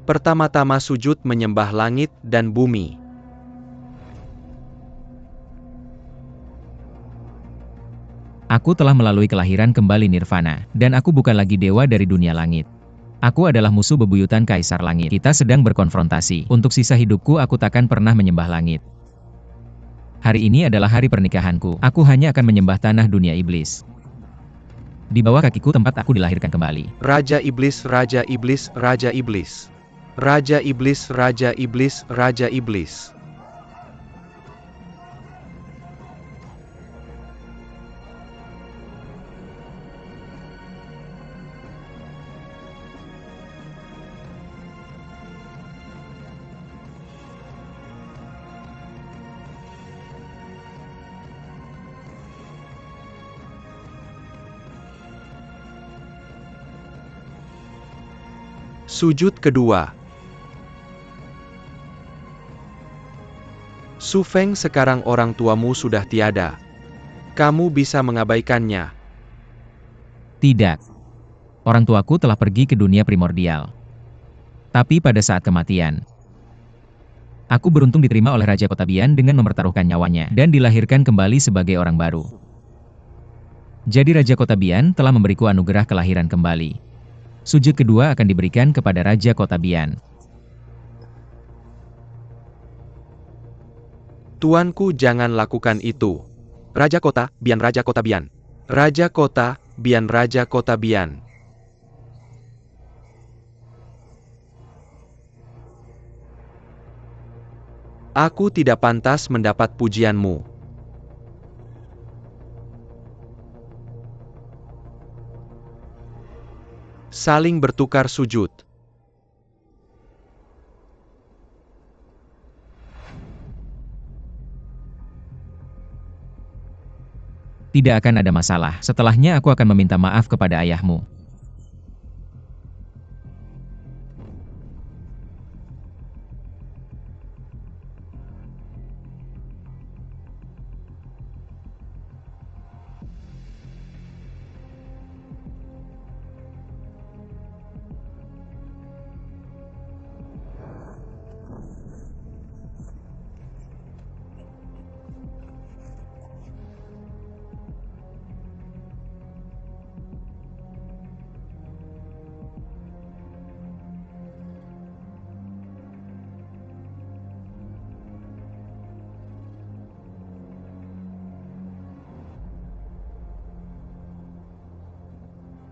Pertama-tama sujud menyembah langit dan bumi. Aku telah melalui kelahiran kembali nirvana, dan aku bukan lagi dewa dari dunia langit. Aku adalah musuh bebuyutan Kaisar Langit. Kita sedang berkonfrontasi. Untuk sisa hidupku aku takkan pernah menyembah langit. Hari ini adalah hari pernikahanku. Aku hanya akan menyembah tanah dunia iblis. Di bawah kakiku tempat aku dilahirkan kembali. Raja Iblis, Raja Iblis, Raja Iblis. Raja Iblis, Raja Iblis, Raja Iblis. Sujud kedua. Su Feng, sekarang orang tuamu sudah tiada. Kamu bisa mengabaikannya. Tidak. Orang tuaku telah pergi ke dunia primordial. Tapi pada saat kematian, aku beruntung diterima oleh Raja Kota Bian dengan mempertaruhkan nyawanya dan dilahirkan kembali sebagai orang baru. Jadi Raja Kota Bian telah memberiku anugerah kelahiran kembali. Sujud kedua akan diberikan kepada Raja Kota Bian. Tuanku, jangan lakukan itu. Raja Kota Bian, Raja Kota Bian. Raja Kota Bian, Raja Kota Bian. Aku tidak pantas mendapat pujianmu. Saling bertukar sujud. Tidak akan ada masalah. Setelahnya aku akan meminta maaf kepada ayahmu.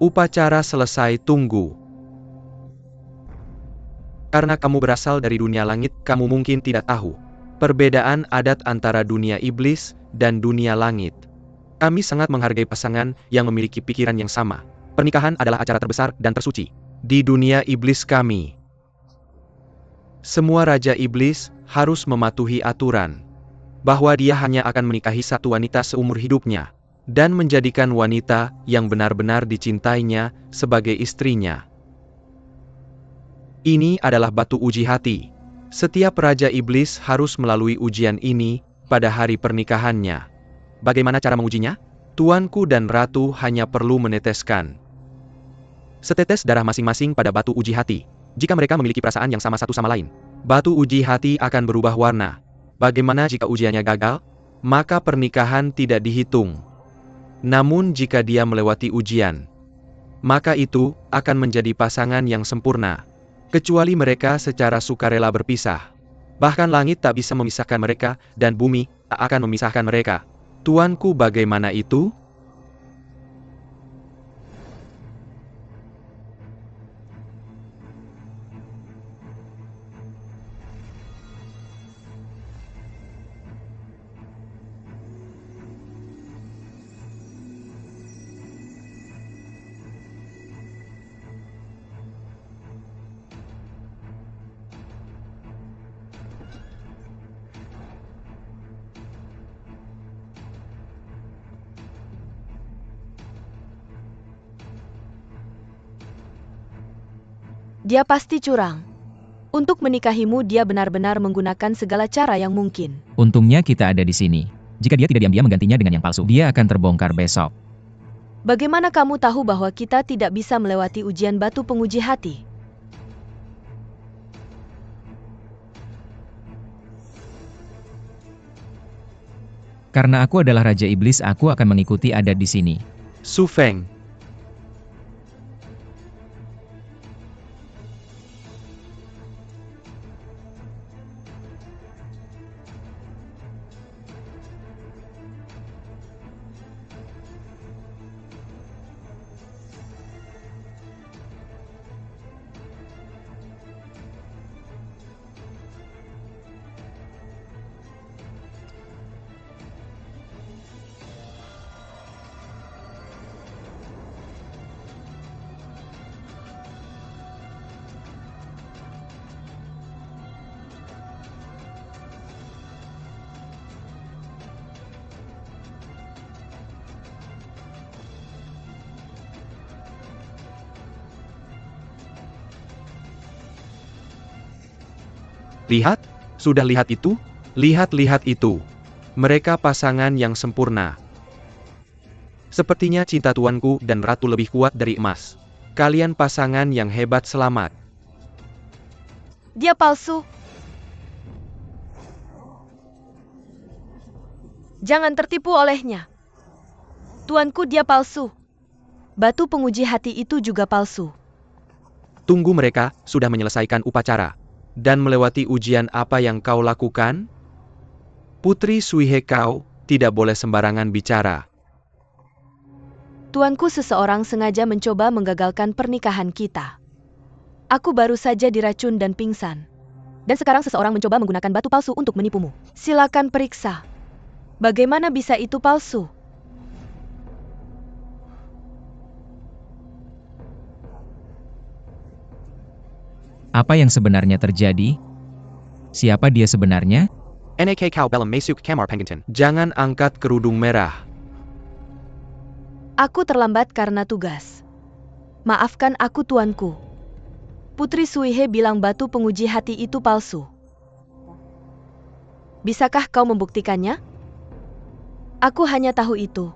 Upacara selesai, tunggu. Karena kamu berasal dari dunia langit, kamu mungkin tidak tahu perbedaan adat antara dunia iblis dan dunia langit. Kami sangat menghargai pasangan yang memiliki pikiran yang sama. Pernikahan adalah acara terbesar dan tersuci di dunia iblis kami. Semua raja iblis harus mematuhi aturan bahwa dia hanya akan menikahi satu wanita seumur hidupnya dan menjadikan wanita yang benar-benar dicintainya sebagai istrinya. Ini adalah batu uji hati. Setiap raja iblis harus melalui ujian ini pada hari pernikahannya. Bagaimana cara mengujinya? Tuanku dan ratu hanya perlu meneteskan setetes darah masing-masing pada batu uji hati. Jika mereka memiliki perasaan yang sama satu sama lain, batu uji hati akan berubah warna. Bagaimana jika ujiannya gagal? Maka pernikahan tidak dihitung. Namun jika dia melewati ujian, maka itu akan menjadi pasangan yang sempurna. Kecuali mereka secara sukarela berpisah. Bahkan langit tak bisa memisahkan mereka, dan bumi tak akan memisahkan mereka. Tuanku, bagaimana itu? Dia pasti curang. Untuk menikahimu dia benar-benar menggunakan segala cara yang mungkin. Untungnya kita ada di sini. Jika dia tidak diam-diam menggantinya dengan yang palsu, dia akan terbongkar besok. Bagaimana kamu tahu bahwa kita tidak bisa melewati ujian batu penguji hati? Karena aku adalah Raja Iblis, aku akan mengikuti adat di sini. Su Feng. Lihat, sudah lihat itu? Lihat-lihat itu. Mereka pasangan yang sempurna. Sepertinya cinta tuanku dan ratu lebih kuat dari emas. Kalian pasangan yang hebat, selamat. Dia palsu. Jangan tertipu olehnya. Tuanku, dia palsu. Batu penguji hati itu juga palsu. Tunggu, mereka sudah menyelesaikan upacara dan melewati ujian. Apa yang kau lakukan? Putri Suihe, kau tidak boleh sembarangan bicara. Tuanku, seseorang sengaja mencoba menggagalkan pernikahan kita. Aku baru saja diracun dan pingsan. Dan sekarang seseorang mencoba menggunakan batu palsu untuk menipumu. Silakan periksa. Bagaimana bisa itu palsu? Apa yang sebenarnya terjadi? Siapa dia sebenarnya? Nak kau belum masuk kamar Penginten. Jangan angkat kerudung merah. Aku terlambat karena tugas. Maafkan aku, tuanku. Putri Suihe bilang batu penguji hati itu palsu. Bisakah kau membuktikannya? Aku hanya tahu itu.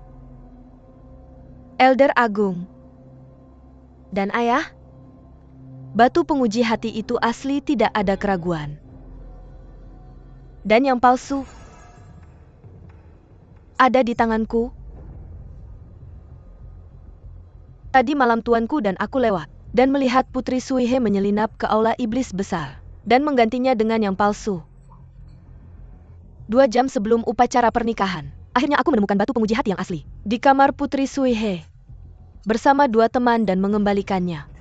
Elder Agung. Dan ayah? Batu penguji hati itu asli, tidak ada keraguan. Dan yang palsu ada di tanganku. Tadi malam tuanku dan aku lewat dan melihat Putri Suihe menyelinap ke aula iblis besar dan menggantinya dengan yang palsu. 2 jam sebelum upacara pernikahan, akhirnya aku menemukan batu penguji hati yang asli di kamar Putri Suihe bersama 2 teman dan mengembalikannya.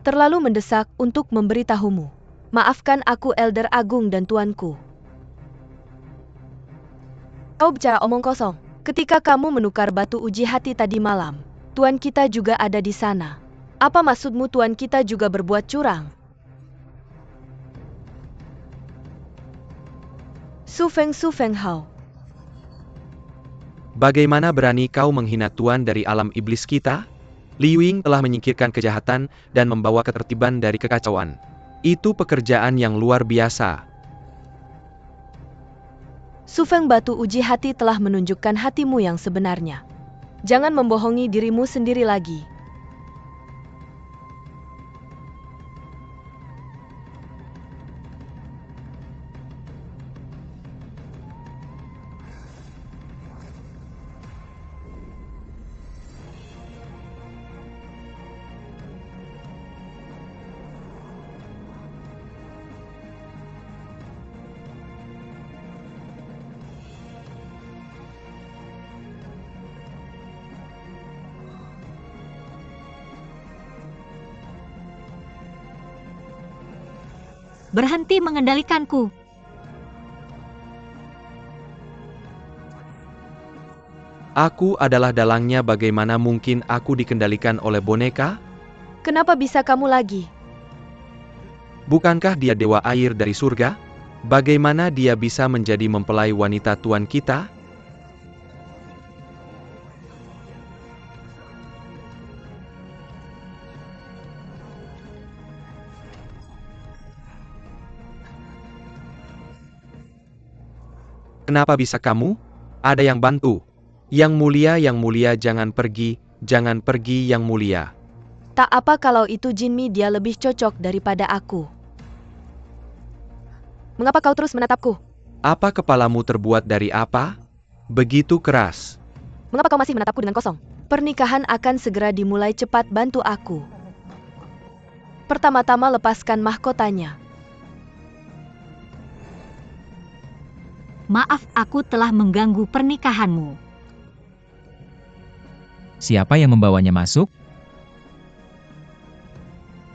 Terlalu mendesak untuk memberitahumu. Maafkan aku, Elder Agung dan tuanku. Kau bicara omong kosong. Ketika kamu menukar batu uji hati tadi malam, tuan kita juga ada di sana. Apa maksudmu tuan kita juga berbuat curang? Su Feng Hao. Bagaimana berani kau menghina tuan dari alam iblis kita? Liu Ying telah menyingkirkan kejahatan dan membawa ketertiban dari kekacauan. Itu pekerjaan yang luar biasa. Su Feng, batu uji hati telah menunjukkan hatimu yang sebenarnya. Jangan membohongi dirimu sendiri lagi. Berhenti mengendalikanku. Aku adalah dalangnya, bagaimana mungkin aku dikendalikan oleh boneka? Kenapa bisa kamu lagi? Bukankah dia dewa air dari surga? Bagaimana dia bisa menjadi mempelai wanita tuan kita? Kenapa bisa kamu? Ada yang bantu. Yang mulia, jangan pergi, yang mulia. Tak apa kalau itu Jinmi, dia lebih cocok daripada aku. Mengapa kau terus menatapku? Apa kepalamu terbuat dari apa? Begitu keras. Mengapa kau masih menatapku dengan kosong? Pernikahan akan segera dimulai, cepat bantu aku. Pertama-tama lepaskan mahkotanya. Maaf, aku telah mengganggu pernikahanmu. Siapa yang membawanya masuk?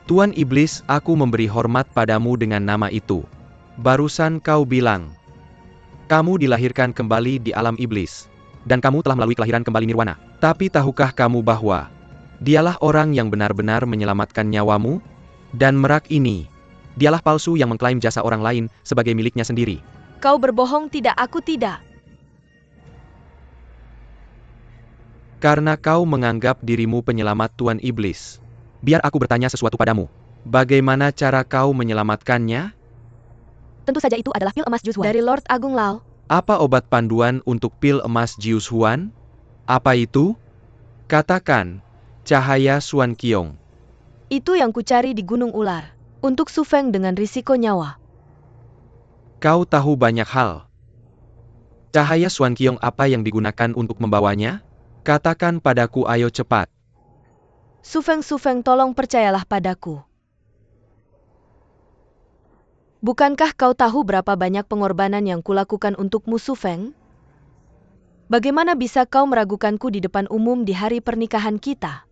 Tuan Iblis, aku memberi hormat padamu dengan nama itu. Barusan kau bilang, kamu dilahirkan kembali di alam iblis. Dan kamu telah melalui kelahiran kembali nirwana. Tapi tahukah kamu bahwa dialah orang yang benar-benar menyelamatkan nyawamu? Dan merak ini, dialah palsu yang mengklaim jasa orang lain sebagai miliknya sendiri. Kau berbohong, tidak, aku tidak. Karena kau menganggap dirimu penyelamat Tuan Iblis. Biar aku bertanya sesuatu padamu. Bagaimana cara kau menyelamatkannya? Tentu saja itu adalah pil emas Jus Huan dari Lord Agung Lao. Apa obat panduan untuk pil emas Jius Huan? Apa itu? Katakan, cahaya Suan Kiong. Itu yang kucari di Gunung Ular. Untuk Su Feng dengan risiko nyawa. Kau tahu banyak hal. Cahaya Suan Kiong apa yang digunakan untuk membawanya? Katakan padaku, ayo cepat. Su Feng, tolong percayalah padaku. Bukankah kau tahu berapa banyak pengorbanan yang kulakukan untukmu, Su Feng? Bagaimana bisa kau meragukanku di depan umum di hari pernikahan kita?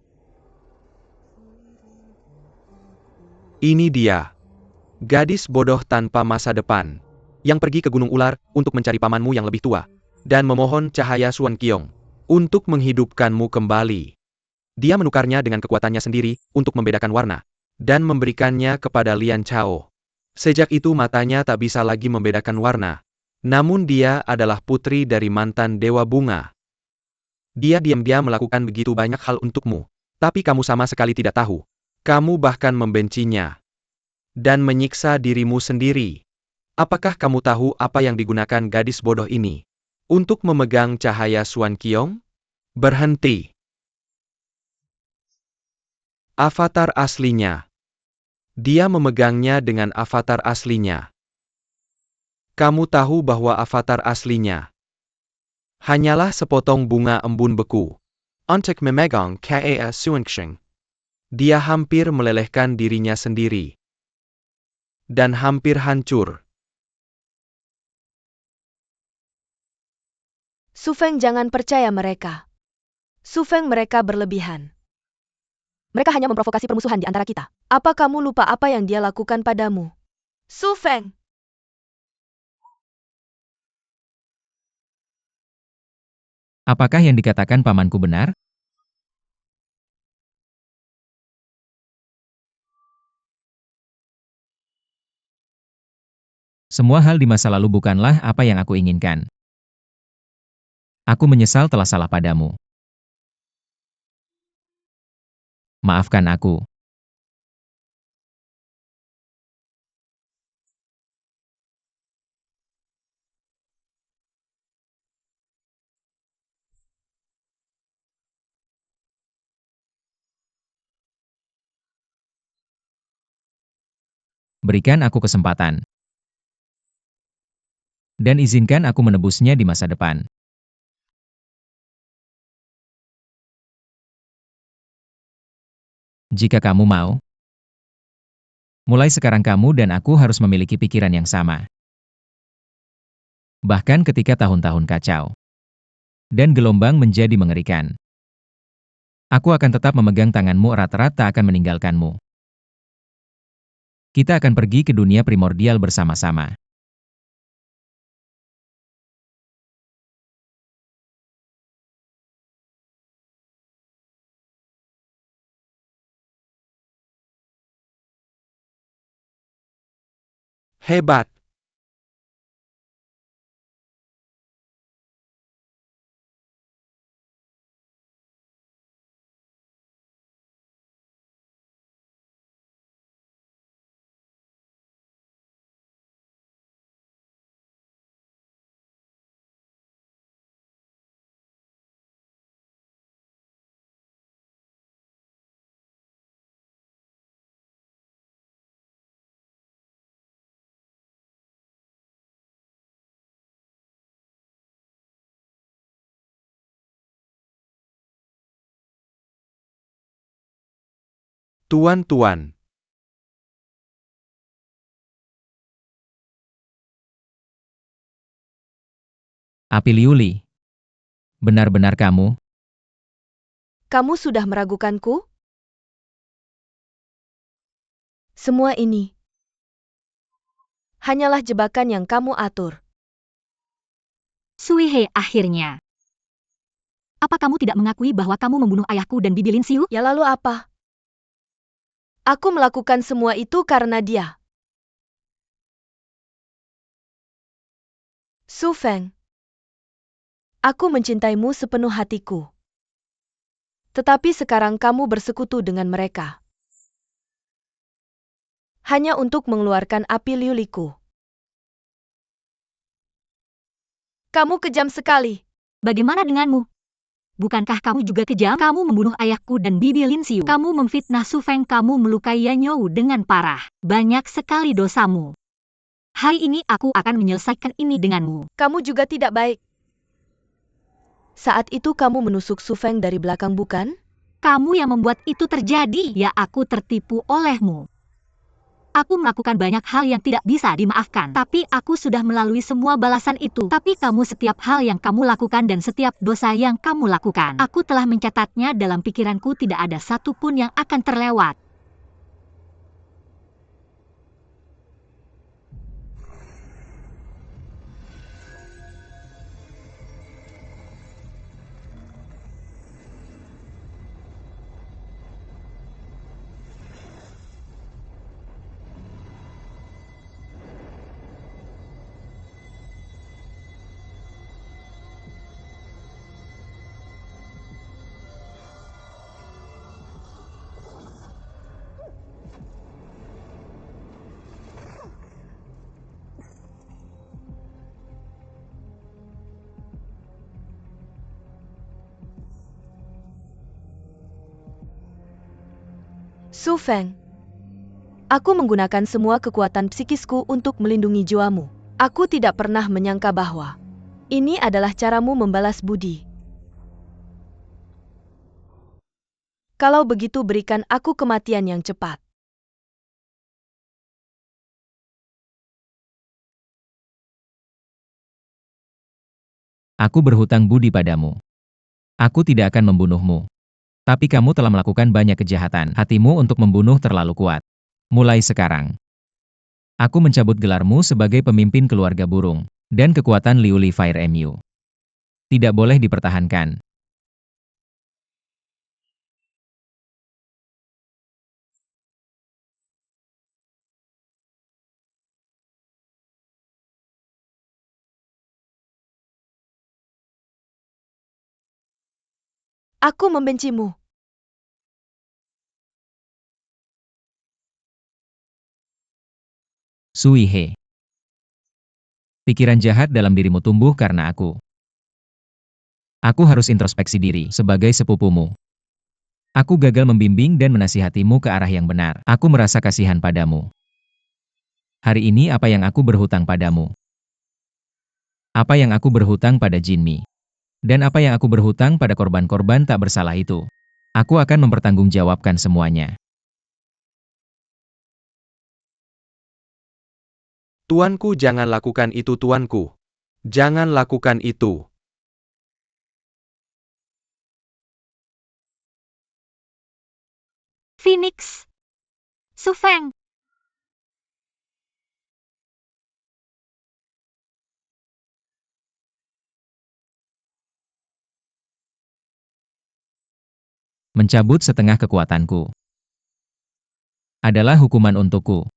Ini dia. Gadis bodoh tanpa masa depan. Yang pergi ke Gunung Ular untuk mencari pamanmu yang lebih tua. Dan memohon cahaya Suan Kiong untuk menghidupkanmu kembali. Dia menukarnya dengan kekuatannya sendiri untuk membedakan warna. Dan memberikannya kepada Lian Chao. Sejak itu matanya tak bisa lagi membedakan warna. Namun dia adalah putri dari mantan Dewa Bunga. Dia diam-diam melakukan begitu banyak hal untukmu. Tapi kamu sama sekali tidak tahu. Kamu bahkan membencinya. Dan menyiksa dirimu sendiri. Apakah kamu tahu apa yang digunakan gadis bodoh ini? Untuk memegang cahaya Suan Kiong? Berhenti. Avatar aslinya. Dia memegangnya dengan avatar aslinya. Kamu tahu bahwa avatar aslinya hanyalah sepotong bunga embun beku. Untuk memegang cahaya Suan Kiong, dia hampir melelehkan dirinya sendiri. Dan hampir hancur. Su Feng, jangan percaya mereka. Su Feng, mereka berlebihan. Mereka hanya memprovokasi permusuhan di antara kita. Apa kamu lupa apa yang dia lakukan padamu? Su Feng! Apakah yang dikatakan pamanku benar? Semua hal di masa lalu bukanlah apa yang aku inginkan. Aku menyesal telah salah padamu. Maafkan aku. Berikan aku kesempatan. Dan izinkan aku menebusnya di masa depan. Jika kamu mau. Mulai sekarang kamu dan aku harus memiliki pikiran yang sama. Bahkan ketika tahun-tahun kacau. Dan gelombang menjadi mengerikan. Aku akan tetap memegang tanganmu erat-erat, tak akan meninggalkanmu. Kita akan pergi ke dunia primordial bersama-sama. Hebat. Tuan. Api Liuli. Benar-benar kamu? Kamu sudah meragukanku? Semua ini hanyalah jebakan yang kamu atur. Sui He, akhirnya. Apa kamu tidak mengakui bahwa kamu membunuh ayahku dan Bibi Lin Xiu? Ya lalu apa? Aku melakukan semua itu karena dia. Su Feng. Aku mencintaimu sepenuh hatiku. Tetapi sekarang kamu bersekutu dengan mereka. Hanya untuk mengeluarkan api liuliku. Kamu kejam sekali. Bagaimana denganmu? Bukankah kamu juga kejam? Kamu membunuh ayahku dan Bibi Lin Xiu. Kamu memfitnah Su Feng, kamu melukai Yan You dengan parah. Banyak sekali dosamu. Hari ini aku akan menyelesaikan ini denganmu. Kamu juga tidak baik. Saat itu kamu menusuk Su Feng dari belakang, bukan? Kamu yang membuat itu terjadi. Ya, aku tertipu olehmu. Aku melakukan banyak hal yang tidak bisa dimaafkan. Tapi aku sudah melalui semua balasan itu. Tapi kamu, setiap hal yang kamu lakukan dan setiap dosa yang kamu lakukan, aku telah mencatatnya dalam pikiranku, tidak ada satupun yang akan terlewat. Su Feng. Aku menggunakan semua kekuatan psikisku untuk melindungi jiwamu. Aku tidak pernah menyangka bahwa ini adalah caramu membalas budi. Kalau begitu, berikan aku kematian yang cepat. Aku berhutang budi padamu. Aku tidak akan membunuhmu. Tapi kamu telah melakukan banyak kejahatan. Hatimu untuk membunuh terlalu kuat. Mulai sekarang, aku mencabut gelarmu sebagai pemimpin keluarga burung, dan kekuatan Liuli Fire MU. Tidak boleh dipertahankan. Aku membencimu. Sui He. Pikiran jahat dalam dirimu tumbuh karena aku. Aku harus introspeksi diri sebagai sepupumu. Aku gagal membimbing dan menasihatimu ke arah yang benar. Aku merasa kasihan padamu. Hari ini apa yang aku berhutang padamu? Apa yang aku berhutang pada Jinmi? Dan apa yang aku berhutang pada korban-korban tak bersalah itu? Aku akan mempertanggungjawabkan semuanya. Tuanku, jangan lakukan itu, tuanku. Jangan lakukan itu. Phoenix. Su Feng. Mencabut setengah kekuatanku adalah hukuman untukku.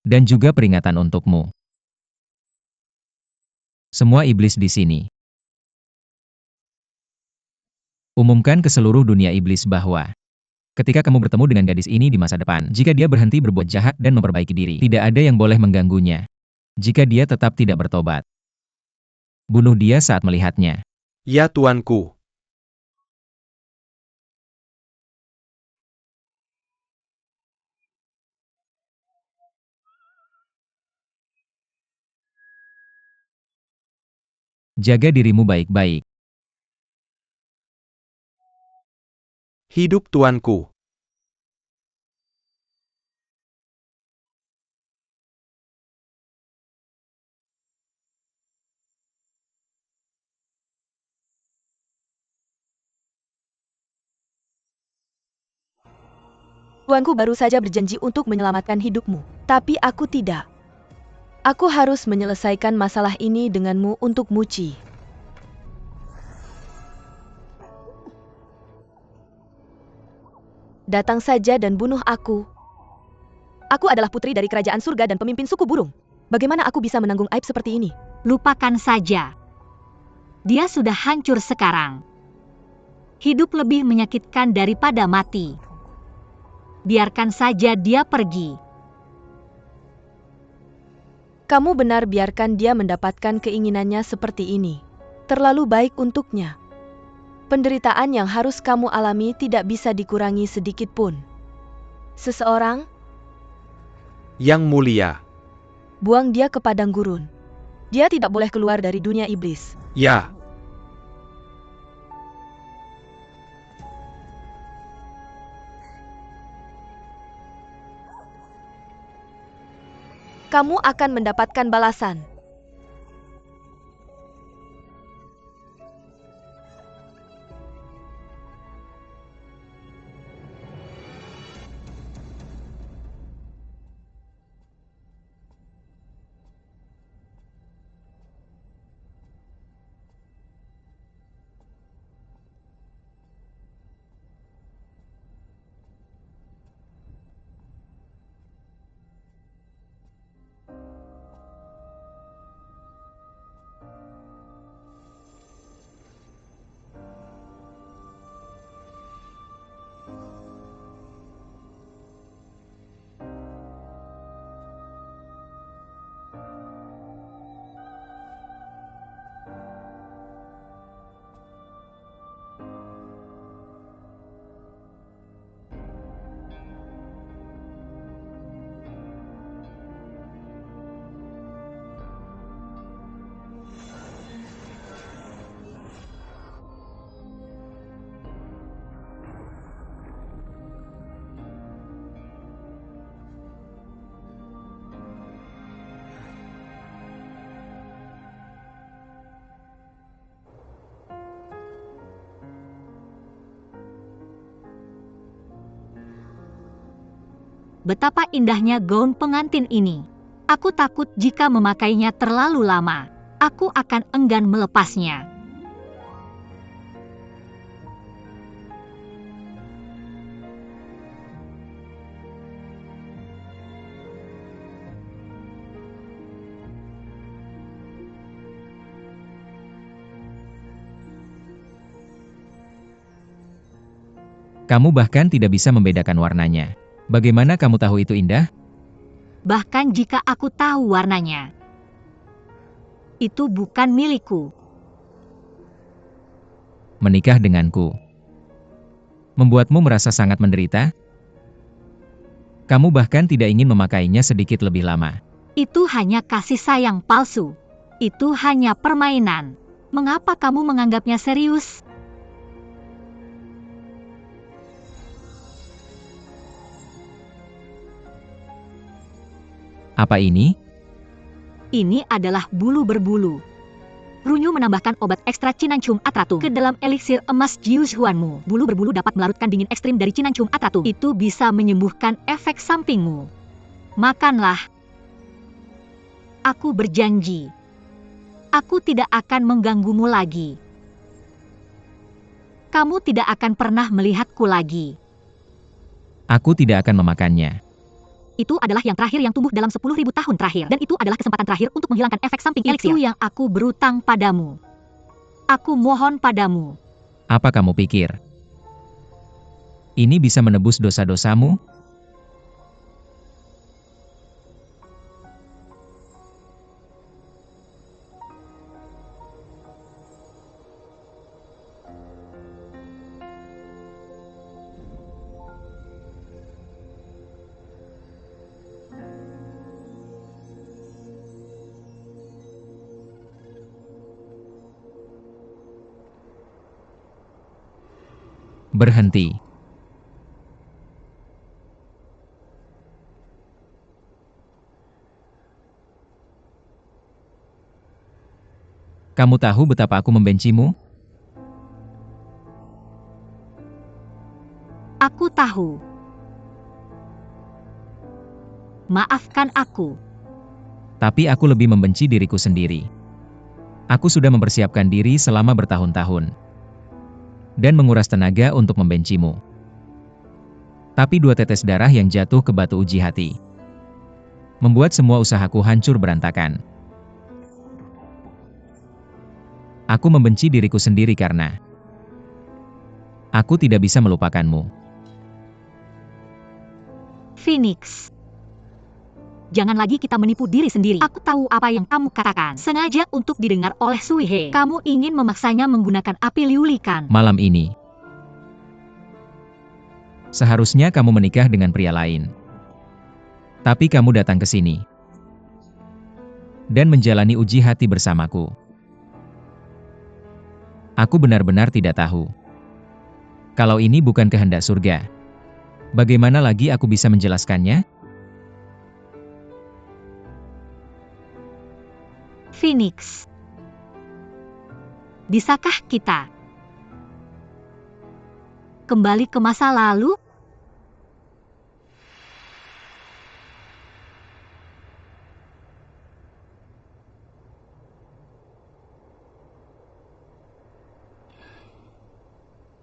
Dan juga peringatan untukmu. Semua iblis di sini. Umumkan ke seluruh dunia iblis bahwa ketika kamu bertemu dengan gadis ini di masa depan, jika dia berhenti berbuat jahat dan memperbaiki diri, tidak ada yang boleh mengganggunya. Jika dia tetap tidak bertobat, bunuh dia saat melihatnya. Ya tuanku. Jaga dirimu baik-baik. Hidup tuanku. Tuanku baru saja berjanji untuk menyelamatkan hidupmu, tapi aku tidak. Aku harus menyelesaikan masalah ini denganmu untuk Muci. Datang saja dan bunuh aku. Aku adalah putri dari kerajaan surga dan pemimpin suku burung. Bagaimana aku bisa menanggung aib seperti ini? Lupakan saja. Dia sudah hancur sekarang. Hidup lebih menyakitkan daripada mati. Biarkan saja dia pergi. Kamu benar, biarkan dia mendapatkan keinginannya seperti ini. Terlalu baik untuknya. Penderitaan yang harus kamu alami tidak bisa dikurangi sedikit pun. Seseorang, Yang mulia. buang dia ke padang gurun. Dia tidak boleh keluar dari dunia iblis. Ya. Kamu akan mendapatkan balasan. Betapa indahnya gaun pengantin ini. Aku takut jika memakainya terlalu lama. Aku akan enggan melepasnya. Kamu bahkan tidak bisa membedakan warnanya. Bagaimana kamu tahu itu indah? Bahkan jika aku tahu warnanya. Itu bukan milikku. Menikah denganku membuatmu merasa sangat menderita? Kamu bahkan tidak ingin memakainya sedikit lebih lama. Itu hanya kasih sayang palsu. Itu hanya permainan. Mengapa kamu menganggapnya serius? Apa ini? Ini adalah bulu berbulu. Runyu menambahkan obat ekstra Cinancum Atratum ke dalam eliksir emas Jius Huanmu. Bulu berbulu dapat melarutkan dingin ekstrim dari Cinancum Atratum. Itu bisa menyembuhkan efek sampingmu. Makanlah. Aku berjanji. Aku tidak akan mengganggumu lagi. Kamu tidak akan pernah melihatku lagi. Aku tidak akan memakannya. Itu adalah yang terakhir yang tumbuh dalam 10.000 tahun terakhir. Dan itu adalah kesempatan terakhir untuk menghilangkan efek samping eliksir. Itu yang aku berutang padamu. Aku mohon padamu. Apa kamu pikir? Ini bisa menebus dosa-dosamu? Berhenti. Kamu tahu betapa aku membencimu? Aku tahu. Maafkan aku. Tapi aku lebih membenci diriku sendiri. Aku sudah mempersiapkan diri selama bertahun-tahun. Dan menguras tenaga untuk membencimu. Tapi 2 tetes darah yang jatuh ke batu uji hati. Membuat semua usahaku hancur berantakan. Aku membenci diriku sendiri karena aku tidak bisa melupakanmu. Phoenix. Jangan lagi kita menipu diri sendiri. Aku tahu apa yang kamu katakan. Sengaja untuk didengar oleh Suihe. Kamu ingin memaksanya menggunakan api liulikan. Malam ini, seharusnya kamu menikah dengan pria lain. Tapi kamu datang ke sini dan menjalani uji hati bersamaku. Aku benar-benar tidak tahu. Kalau ini bukan kehendak surga, bagaimana lagi aku bisa menjelaskannya? Phoenix. Bisakah kita kembali ke masa lalu?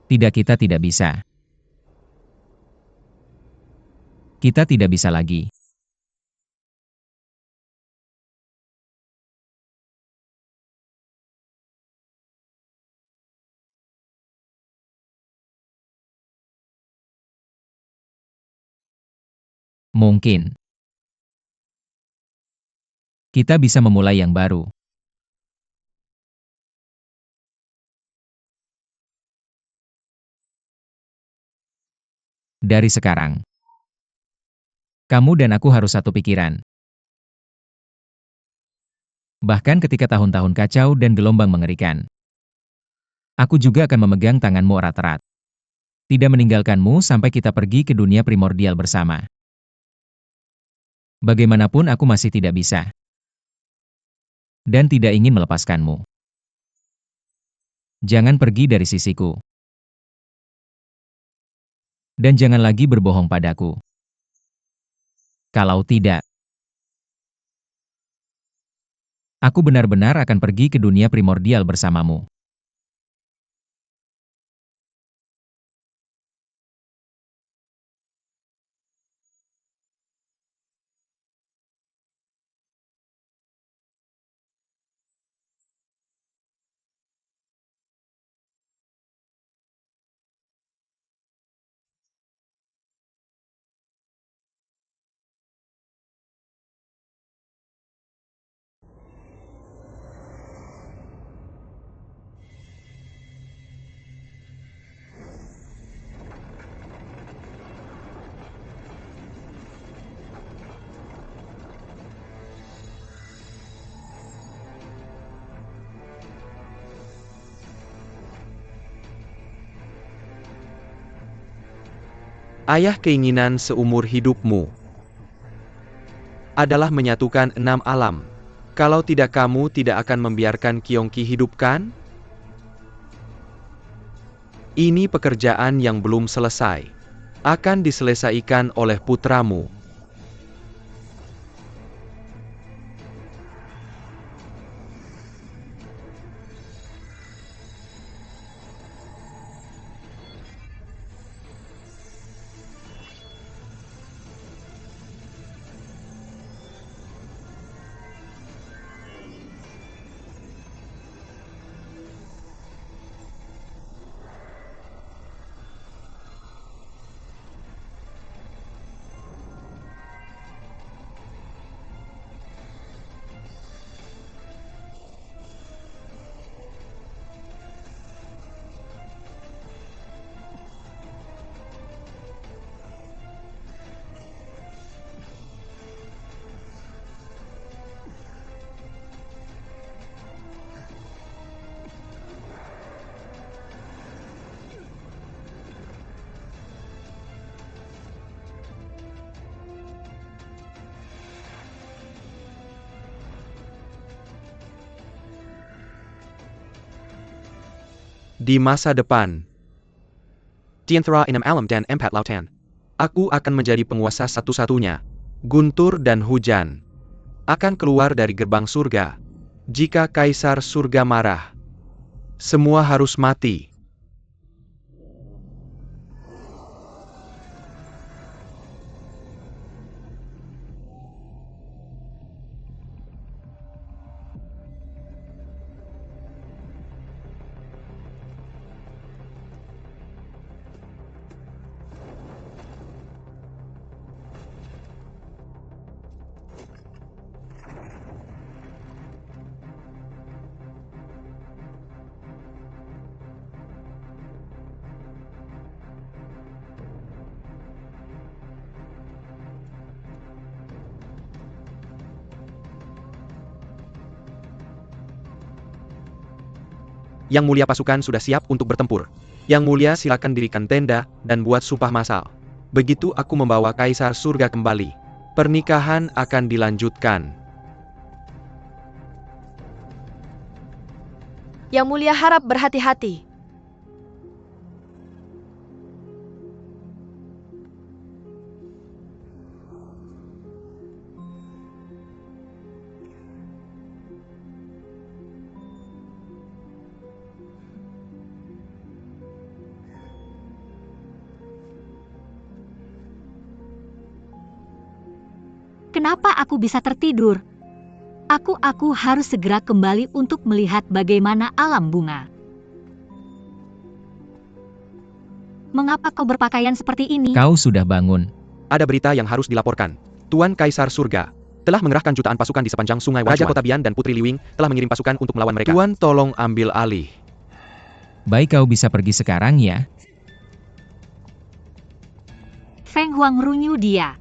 Tidak, kita tidak bisa. Kita tidak bisa lagi. Mungkin kita bisa memulai yang baru. Dari sekarang, kamu dan aku harus satu pikiran. Bahkan ketika tahun-tahun kacau dan gelombang mengerikan, aku juga akan memegang tanganmu erat-erat. Tidak meninggalkanmu sampai kita pergi ke dunia primordial bersama. Bagaimanapun aku masih tidak bisa. Dan tidak ingin melepaskanmu. Jangan pergi dari sisiku. Dan jangan lagi berbohong padaku. Kalau tidak, aku benar-benar akan pergi ke dunia primordial bersamamu. Ayah keinginan seumur hidupmu adalah menyatukan 6 alam. Kalau tidak, kamu tidak akan membiarkan Kyongki hidup, kan? Ini pekerjaan yang belum selesai. Akan diselesaikan oleh putramu. Di masa depan, di antara 6 alam dan 4 lautan, aku akan menjadi penguasa satu-satunya. Guntur dan hujan akan keluar dari gerbang surga. Jika Kaisar Surga marah, semua harus mati. Yang mulia, pasukan sudah siap untuk bertempur. Yang mulia, silakan dirikan tenda dan buat supah massal. Begitu aku membawa Kaisar Surga kembali, pernikahan akan dilanjutkan. Yang mulia harap berhati-hati. Kenapa aku bisa tertidur? Aku harus segera kembali untuk melihat bagaimana alam bunga. Mengapa kau berpakaian seperti ini? Kau sudah bangun. Ada berita yang harus dilaporkan. Tuan Kaisar Surga telah mengerahkan jutaan pasukan di sepanjang sungai Wajuan. Raja Kota Bian dan Putri Liwing telah mengirim pasukan untuk melawan mereka. Tuan, tolong ambil alih. Baik, kau bisa pergi sekarang ya. Feng Huang runyu dia.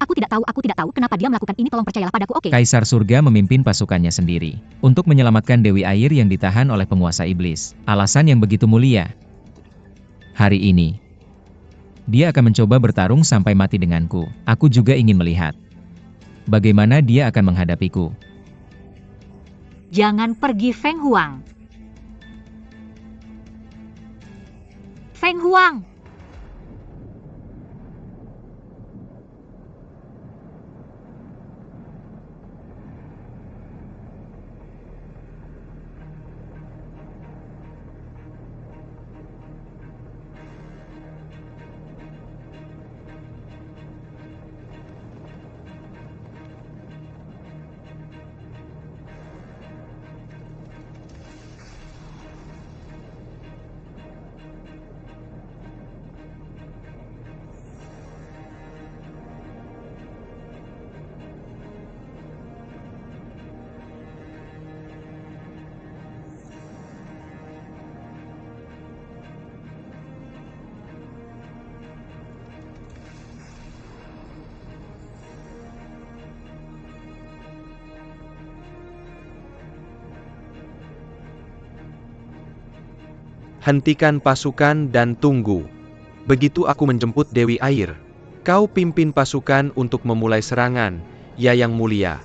Aku tidak tahu kenapa dia melakukan ini, tolong percayalah padaku, oke? Kaisar Surga memimpin pasukannya sendiri untuk menyelamatkan Dewi Air yang ditahan oleh penguasa iblis. Alasan yang begitu mulia. Hari ini, dia akan mencoba bertarung sampai mati denganku. Aku juga ingin melihat bagaimana dia akan menghadapiku. Jangan pergi, Feng Huang. Feng Huang! Hentikan pasukan dan tunggu. Begitu aku menjemput Dewi Air, kau pimpin pasukan untuk memulai serangan, ya Yang Mulia.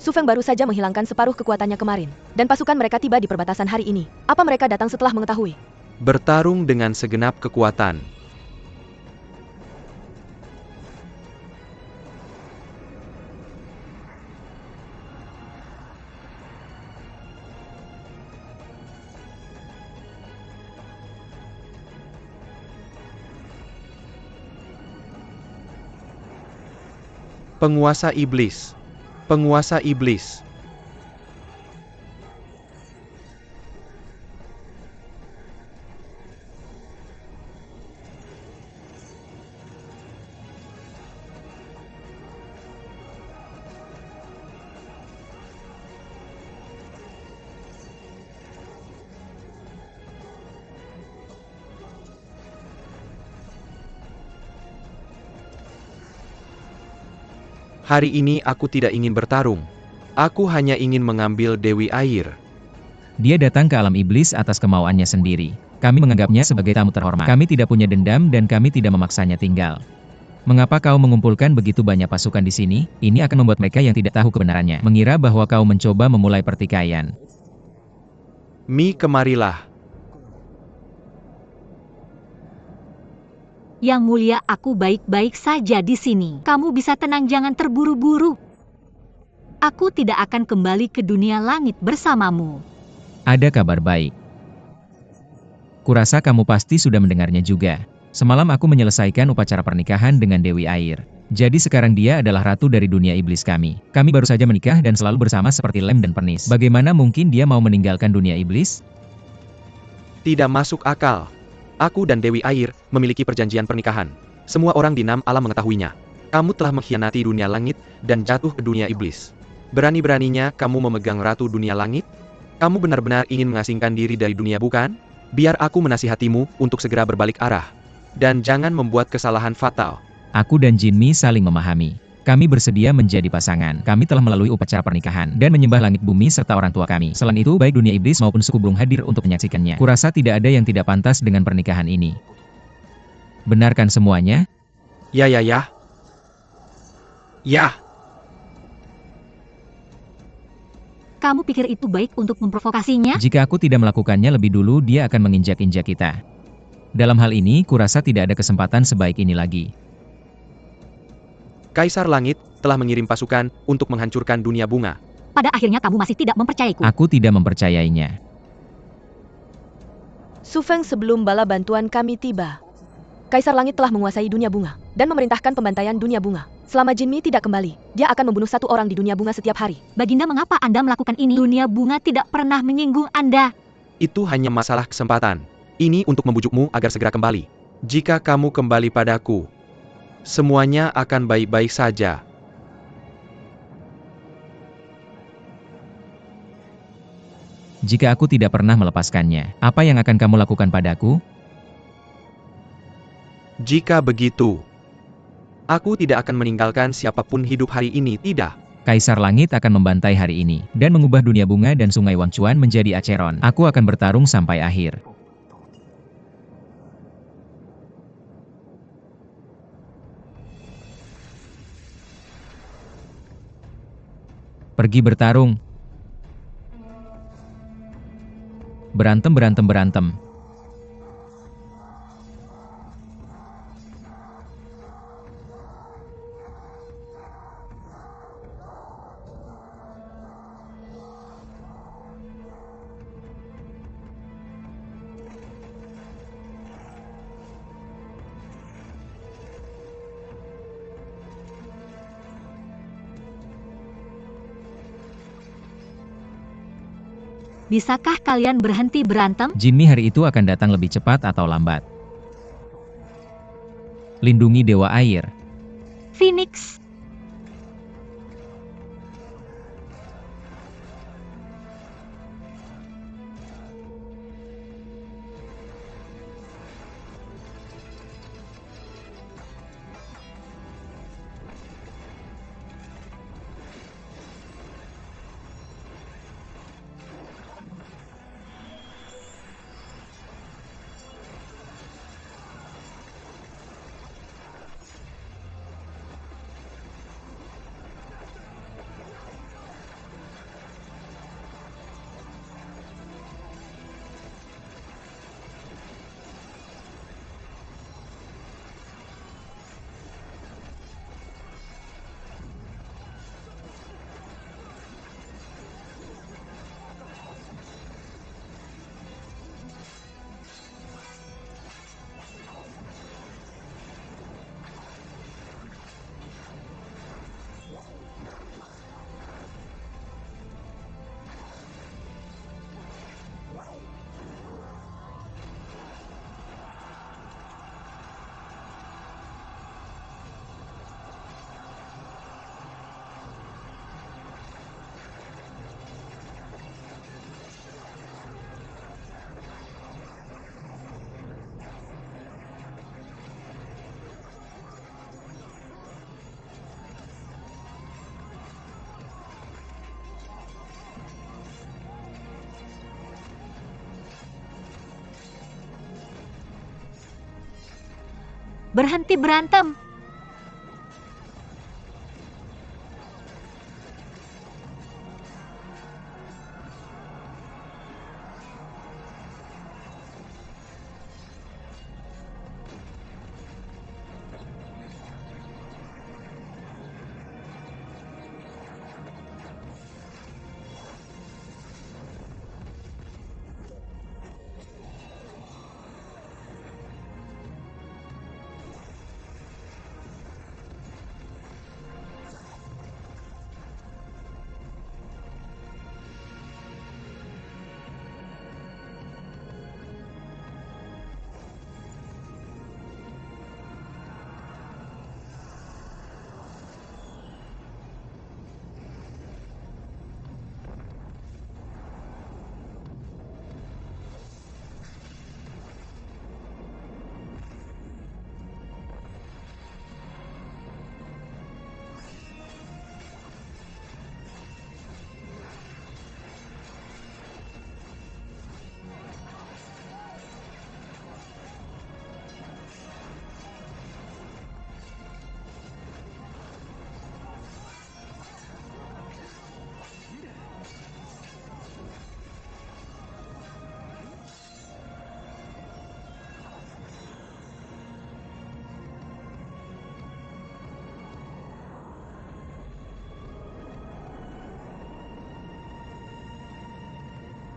Su Feng baru saja menghilangkan separuh kekuatannya kemarin, dan pasukan mereka tiba di perbatasan hari ini. Apa mereka datang setelah mengetahui? Bertarung dengan segenap kekuatan. Penguasa iblis. Penguasa iblis. Hari ini aku tidak ingin bertarung. Aku hanya ingin mengambil Dewi Air. Dia datang ke alam iblis atas kemauannya sendiri. Kami menganggapnya sebagai tamu terhormat. Kami tidak punya dendam dan kami tidak memaksanya tinggal. Mengapa kau mengumpulkan begitu banyak pasukan di sini? Ini akan membuat mereka yang tidak tahu kebenarannya mengira bahwa kau mencoba memulai pertikaian. Mi, kemarilah. Yang mulia, aku baik-baik saja di sini. Kamu bisa tenang, jangan terburu-buru. Aku tidak akan kembali ke dunia langit bersamamu. Ada kabar baik. Kurasa kamu pasti sudah mendengarnya juga. Semalam aku menyelesaikan upacara pernikahan dengan Dewi Air. Jadi sekarang dia adalah ratu dari dunia iblis kami. Kami baru saja menikah dan selalu bersama seperti lem dan pernis. Bagaimana mungkin dia mau meninggalkan dunia iblis? Tidak masuk akal. Aku dan Dewi Air memiliki perjanjian pernikahan. Semua orang di 6 alam mengetahuinya. Kamu telah mengkhianati dunia langit dan jatuh ke dunia iblis. Berani-beraninya kamu memegang ratu dunia langit? Kamu benar-benar ingin mengasingkan diri dari dunia, bukan? Biar aku menasihatimu untuk segera berbalik arah. Dan jangan membuat kesalahan fatal. Aku dan Jinmi saling memahami. Kami bersedia menjadi pasangan. Kami telah melalui upacara pernikahan dan menyembah langit bumi serta orang tua kami. Selain itu, baik dunia iblis maupun suku burung hadir untuk menyaksikannya. Kurasa tidak ada yang tidak pantas dengan pernikahan ini. Benarkan semuanya? Ya. Ya. Kamu pikir itu baik untuk memprovokasinya? Jika aku tidak melakukannya lebih dulu, dia akan menginjak-injak kita. Dalam hal ini, kurasa tidak ada kesempatan sebaik ini lagi. Kaisar Langit telah mengirim pasukan untuk menghancurkan dunia bunga. Pada akhirnya kamu masih tidak mempercayaiku. Aku tidak mempercayainya. Su Feng, sebelum bala bantuan kami tiba, Kaisar Langit telah menguasai dunia bunga dan memerintahkan pembantaian dunia bunga. Selama Jinmi tidak kembali, dia akan membunuh 1 orang di dunia bunga setiap hari. Baginda, mengapa Anda melakukan ini? Dunia bunga tidak pernah menyinggung Anda. Itu hanya masalah kesempatan. Ini untuk membujukmu agar segera kembali. Jika kamu kembali padaku, semuanya akan baik-baik saja. Jika aku tidak pernah melepaskannya, apa yang akan kamu lakukan padaku? Jika begitu, aku tidak akan meninggalkan siapapun hidup hari ini, tidak. Kaisar Langit akan membantai hari ini, dan mengubah dunia bunga dan sungai Wangchuan menjadi Acheron. Aku akan bertarung sampai akhir. Pergi bertarung. Berantem. Bisakah kalian berhenti berantem? Jinmi hari itu akan datang lebih cepat atau lambat. Lindungi Dewa Air. Phoenix. Berhenti berantem.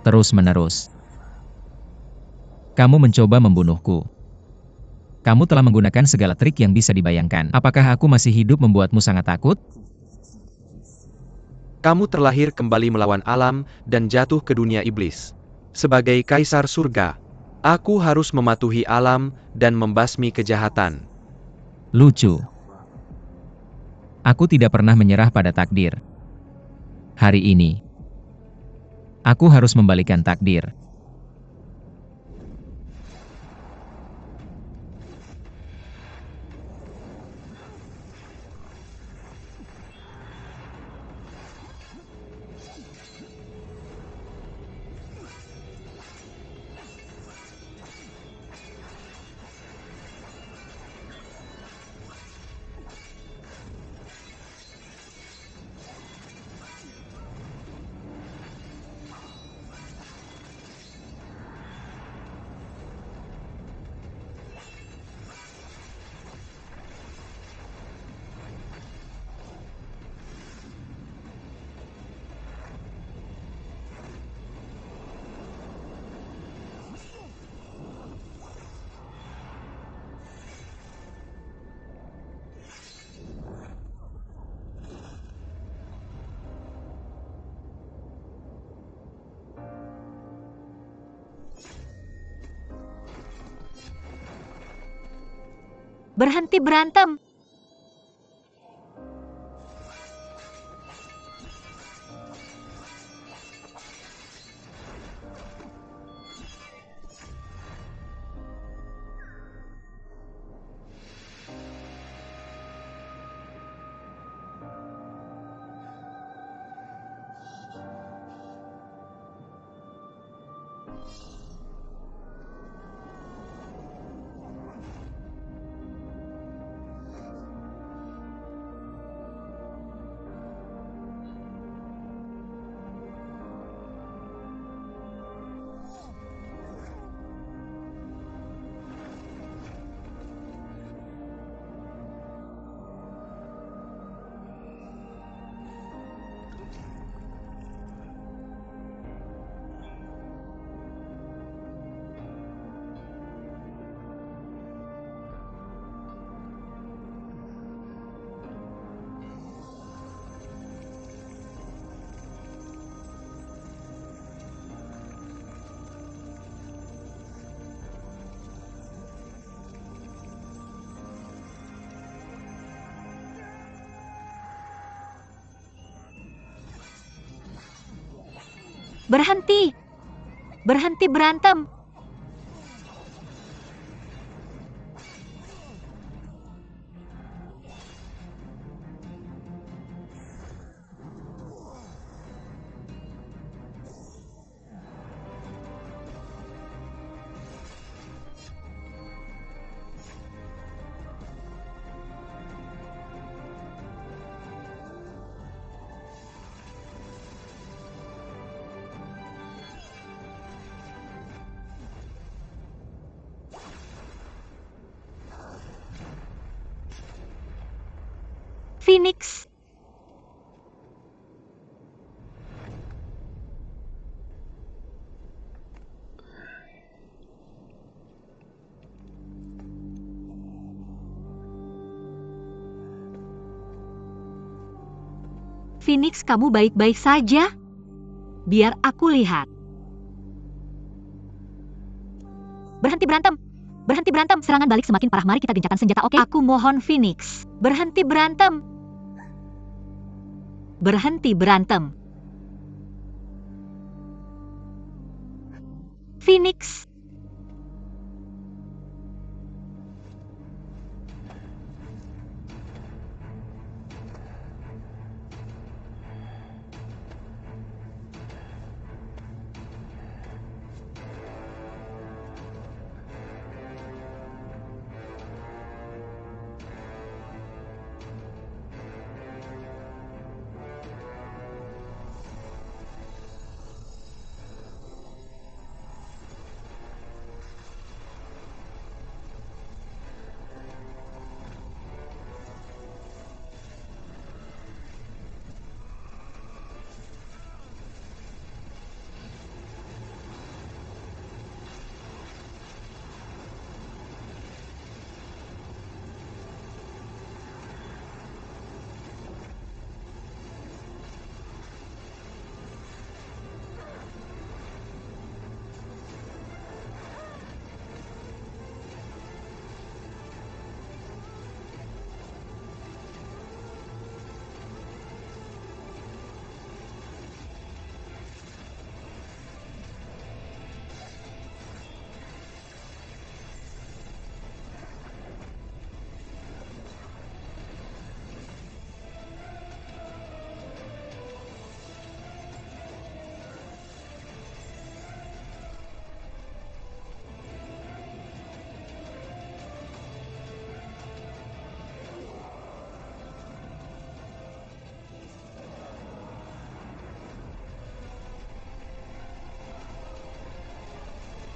terus-menerus. Kamu mencoba membunuhku. Kamu telah menggunakan segala trik yang bisa dibayangkan. Apakah aku masih hidup membuatmu sangat takut? Kamu terlahir kembali melawan alam dan jatuh ke dunia iblis. Sebagai kaisar surga, aku harus mematuhi alam dan membasmi kejahatan. Lucu. Aku tidak pernah menyerah pada takdir. Hari ini, aku harus membalikan takdir. Berhenti berantem. Berhenti. Berhenti berantem. Phoenix. Phoenix, kamu baik-baik saja? Biar aku lihat. Berhenti berantem. Berhenti berantem. Serangan balik semakin parah. Mari kita gencatan senjata, oke? Aku mohon, Phoenix. Berhenti berantem. Berhenti berantem. Phoenix.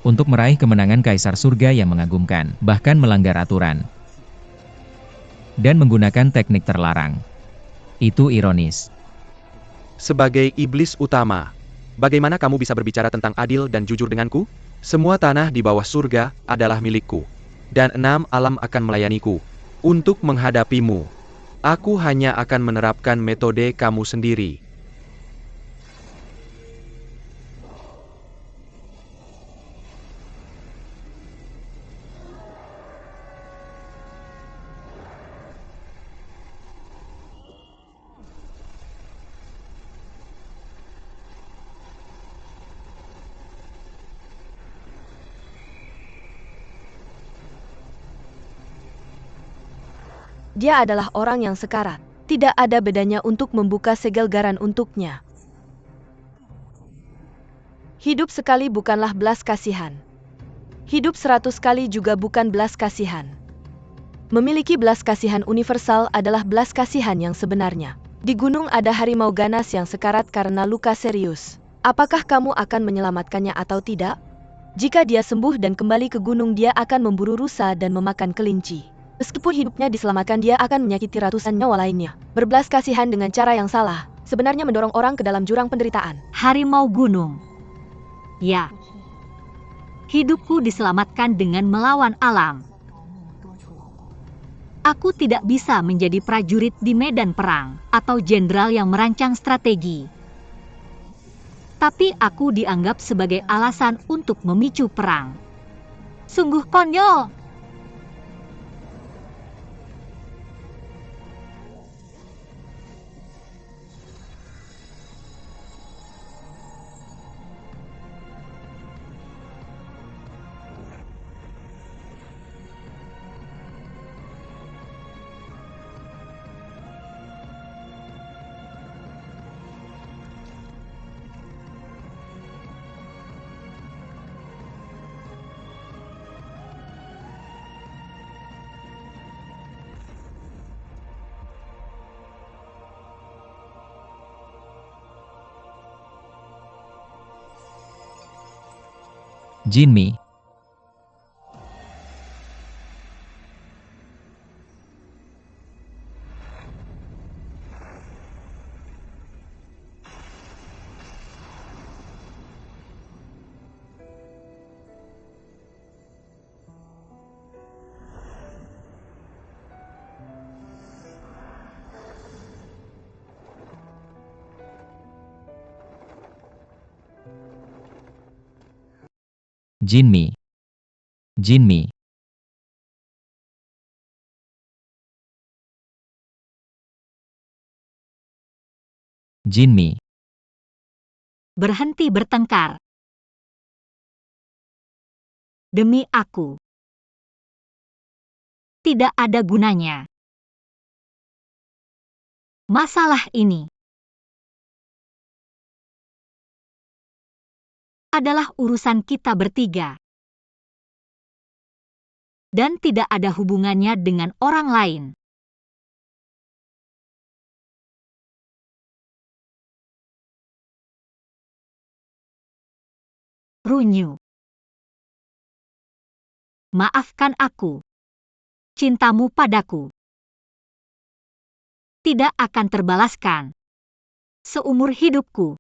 untuk meraih kemenangan Kaisar Surga yang mengagumkan, bahkan melanggar aturan, dan menggunakan teknik terlarang. Itu ironis. Sebagai iblis utama, bagaimana kamu bisa berbicara tentang adil dan jujur denganku? Semua tanah di bawah surga adalah milikku, dan 6 alam akan melayaniku. Untuk menghadapimu, aku hanya akan menerapkan metode kamu sendiri. Dia adalah orang yang sekarat. Tidak ada bedanya untuk membuka segel garan untuknya. Hidup sekali bukanlah belas kasihan. Hidup 100 kali juga bukan belas kasihan. Memiliki belas kasihan universal adalah belas kasihan yang sebenarnya. Di gunung ada harimau ganas yang sekarat karena luka serius. Apakah kamu akan menyelamatkannya atau tidak? Jika dia sembuh dan kembali ke gunung, dia akan memburu rusa dan memakan kelinci. Meskipun hidupnya diselamatkan, dia akan menyakiti ratusan nyawa lainnya. Berbelas kasihan dengan cara yang salah sebenarnya mendorong orang ke dalam jurang penderitaan. Harimau gunung. Ya. Hidupku diselamatkan dengan melawan alam. Aku tidak bisa menjadi prajurit di medan perang atau jenderal yang merancang strategi. Tapi aku dianggap sebagai alasan untuk memicu perang. Sungguh konyol. Jinmi. Jinmi. Jinmi. Jinmi. Berhenti bertengkar. Demi aku. Tidak ada gunanya. Masalah ini adalah urusan kita bertiga. Dan tidak ada hubungannya dengan orang lain. Runyu. Maafkan aku. Cintamu padaku tidak akan terbalaskan seumur hidupku.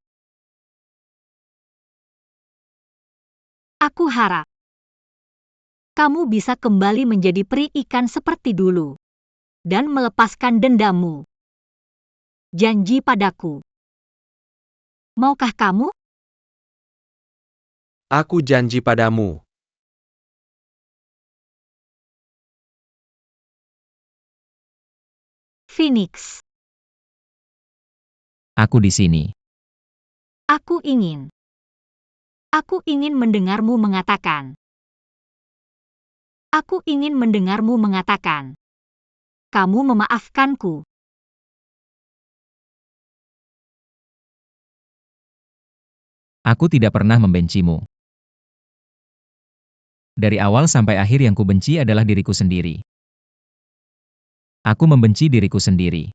Aku harap kamu bisa kembali menjadi peri ikan seperti dulu dan melepaskan dendammu. Janji padaku. Maukah kamu? Aku janji padamu. Phoenix. Aku di sini. Aku ingin mendengarmu mengatakan. Aku ingin mendengarmu mengatakan. Kamu memaafkanku. Aku tidak pernah membencimu. Dari awal sampai akhir yang kubenci adalah diriku sendiri. Aku membenci diriku sendiri.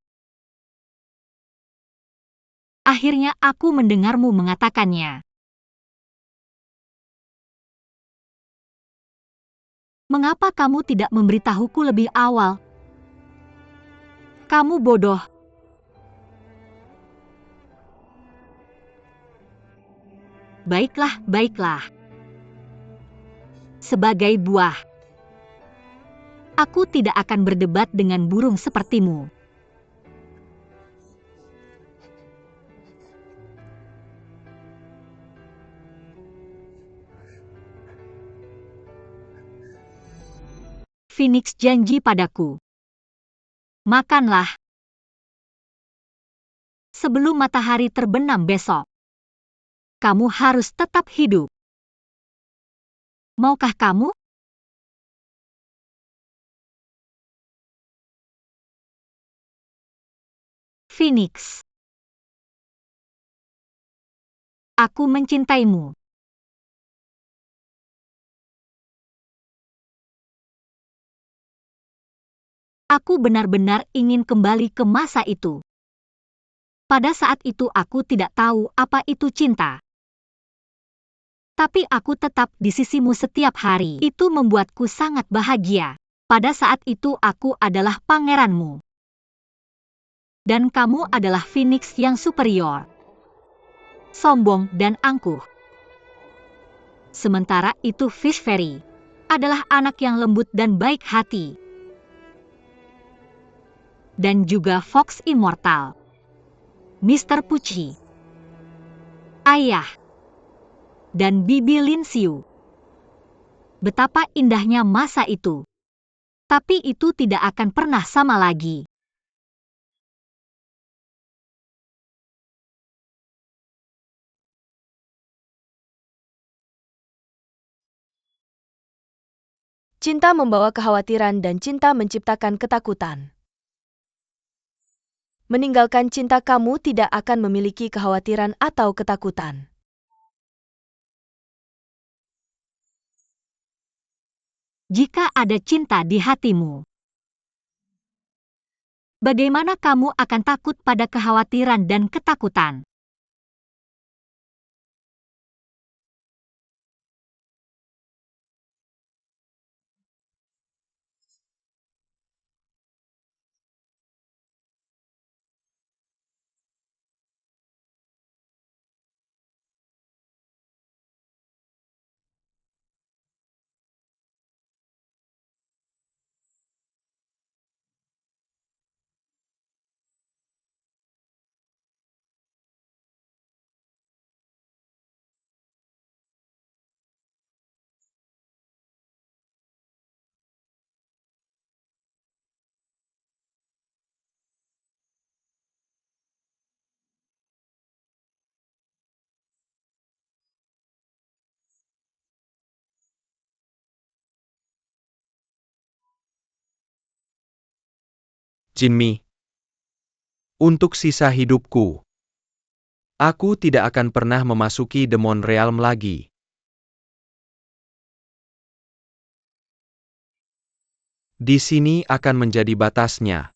Akhirnya aku mendengarmu mengatakannya. Mengapa kamu tidak memberitahuku lebih awal? Kamu bodoh. Baiklah, baiklah. Sebagai buah, aku tidak akan berdebat dengan burung sepertimu. Phoenix janji padaku. Makanlah sebelum matahari terbenam besok. Kamu harus tetap hidup. Maukah kamu? Phoenix. Aku mencintaimu. Aku benar-benar ingin kembali ke masa itu. Pada saat itu aku tidak tahu apa itu cinta. Tapi aku tetap di sisimu setiap hari. Itu membuatku sangat bahagia. Pada saat itu aku adalah pangeranmu. Dan kamu adalah Phoenix yang superior. Sombong dan angkuh. Sementara itu Fish Fairy adalah anak yang lembut dan baik hati. Dan juga Fox Immortal. Mr. Pucci. Ayah. Dan Bibi Linsiu. Betapa indahnya masa itu. Tapi itu tidak akan pernah sama lagi. Cinta membawa kekhawatiran dan cinta menciptakan ketakutan. Meninggalkan cinta kamu tidak akan memiliki kekhawatiran atau ketakutan. Jika ada cinta di hatimu, bagaimana kamu akan takut pada kekhawatiran dan ketakutan? Jinmi. Untuk sisa hidupku, aku tidak akan pernah memasuki Demon Realm lagi. Di sini akan menjadi batasnya.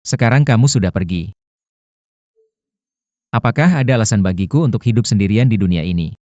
Sekarang kamu sudah pergi. Apakah ada alasan bagiku untuk hidup sendirian di dunia ini?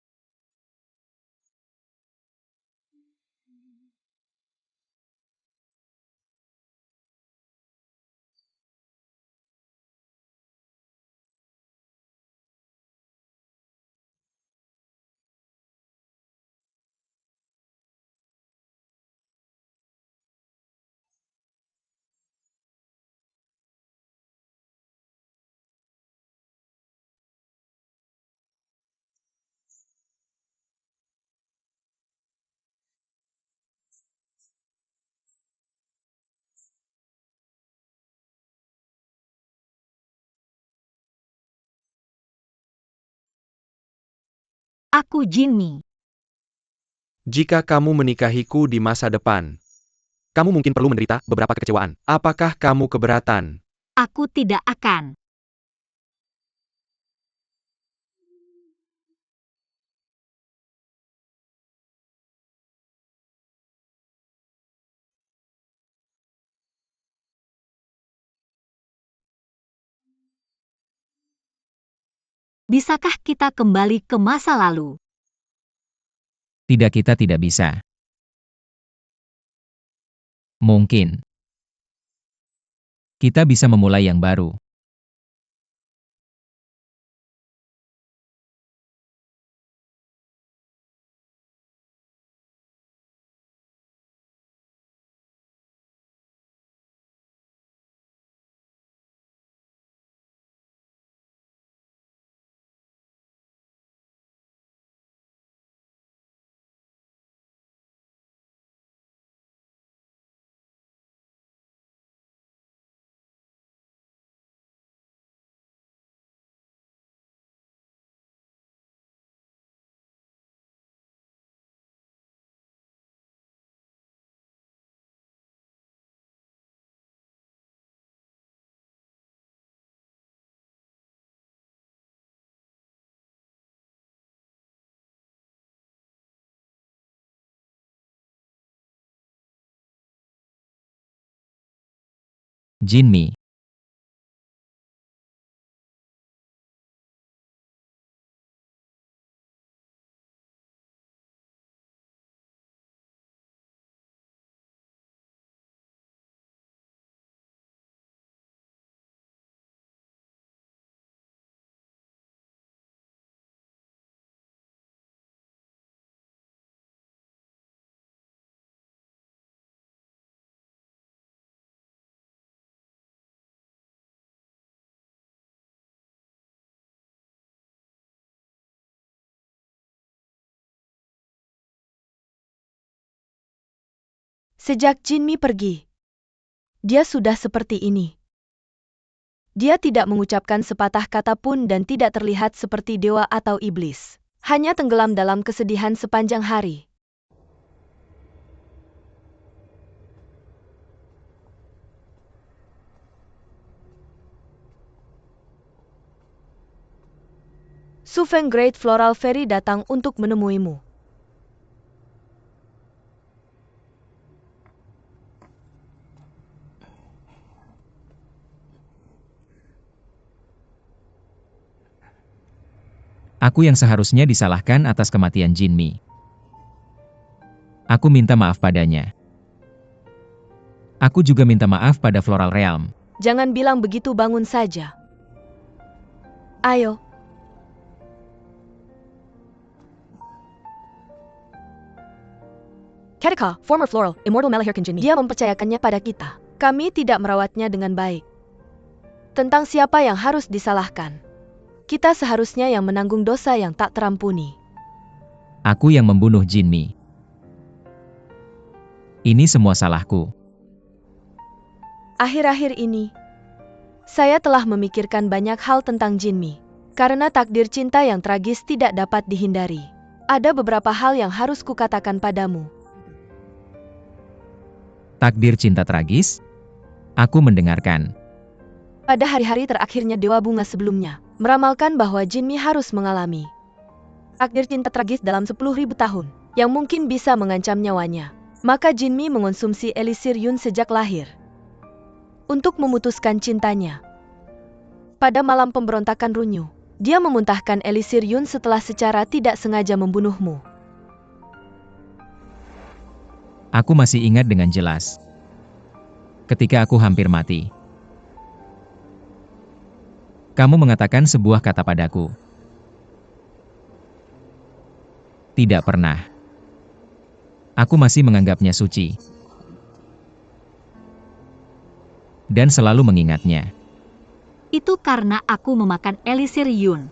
Aku Jinmi. Jika kamu menikahiku di masa depan, kamu mungkin perlu menderita beberapa kekecewaan. Apakah kamu keberatan? Aku tidak akan. Bisakah kita kembali ke masa lalu? Tidak, kita tidak bisa. Mungkin. Kita bisa memulai yang baru. Jinmi. Sejak Jinmi pergi, dia sudah seperti ini. Dia tidak mengucapkan sepatah kata pun dan tidak terlihat seperti dewa atau iblis. Hanya tenggelam dalam kesedihan sepanjang hari. Su Feng Great Floral Fairy datang untuk menemuimu. Aku yang seharusnya disalahkan atas kematian Jinmi. Aku minta maaf padanya. Aku juga minta maaf pada Floral Realm. Jangan bilang begitu, bangun saja. Ayo. Ketika, former Floral, Immortal Malahirkan Jinmi. Dia mempercayakannya pada kita. Kami tidak merawatnya dengan baik. Tentang siapa yang harus disalahkan. Kita seharusnya yang menanggung dosa yang tak terampuni. Aku yang membunuh Jinmi. Ini semua salahku. Akhir-akhir ini, saya telah memikirkan banyak hal tentang Jinmi. Karena takdir cinta yang tragis tidak dapat dihindari. Ada beberapa hal yang harus kukatakan padamu. Takdir cinta tragis? Aku mendengarkan. Pada hari-hari terakhirnya Dewa Bunga sebelumnya, meramalkan bahwa Jinmi harus mengalami takdir cinta tragis dalam 10.000 tahun, yang mungkin bisa mengancam nyawanya. Maka Jinmi mengonsumsi elisir Yun sejak lahir untuk memutuskan cintanya. Pada malam pemberontakan Runyu, dia memuntahkan elisir Yun setelah secara tidak sengaja membunuhmu. Aku masih ingat dengan jelas. Ketika aku hampir mati. Kamu mengatakan sebuah kata padaku. Tidak pernah. Aku masih menganggapnya suci. Dan selalu mengingatnya. Itu karena aku memakan elisir Yun.